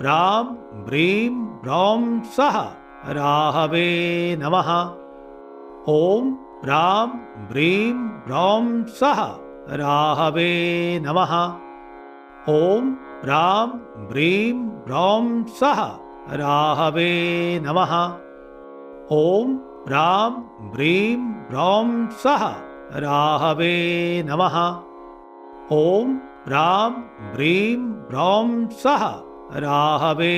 ब्रां ब्रीं ब्रौं सः राहवे नमः। ॐ ब्रां ब्रीं ब्रौं सः राहवे नमः। ॐ ब्रां ब्रीं ब्रौं सः राहवे नमः। ॐ ब्रां ब्रीं ब्रौं सः राहवे नमः। ॐ ब्रां ब्रीं ब्रौं सः राहवे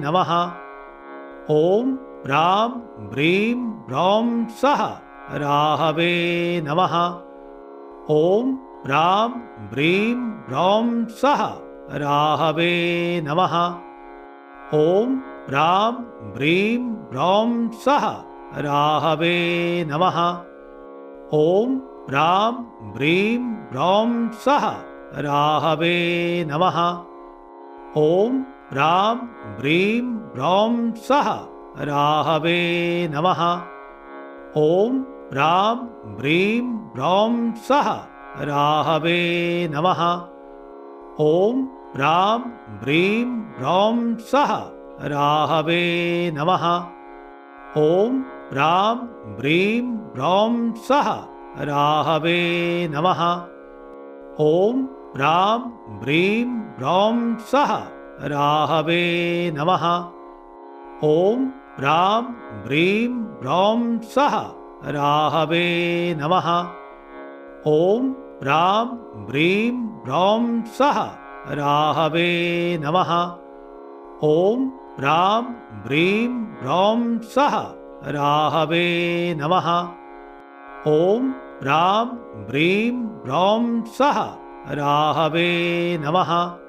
नमः। ॐ ब्रां ब्रीं ब्रौं सः राहवे नमः। ॐ ब्रां ब्रीं ब्रौं सः राहवे नमः। ॐ ब्रां ब्रीं ब्रौं सः राहवे नमः। ॐ ब्रां ब्रीं ब्रौं सः राहवे नमः। ॐ ब्रां ब्रीं ब्रौं सः राहवे नमः। ॐ ब्रां ब्रीं ब्रौं सः राहवे नमः। ॐ ब्रां ब्रीं ब्रौं सः राहवे नमः। ॐ ब्रां ब्रीं ब्रौं सः राहवे नमः। ॐ ब्रां ब्रीं ब्रौं सः राहवे नमः। ॐ ब्रां ब्रीं ब्रौं सः राहवे नमः। ॐ ब्रां ब्रीं ब्रौं सः राहवे नमः। ॐ ब्रां ब्रीं ब्रौं सः राहवे नमः। ॐ ब्रां ब्रीं ब्रौं सः राहवे नमः।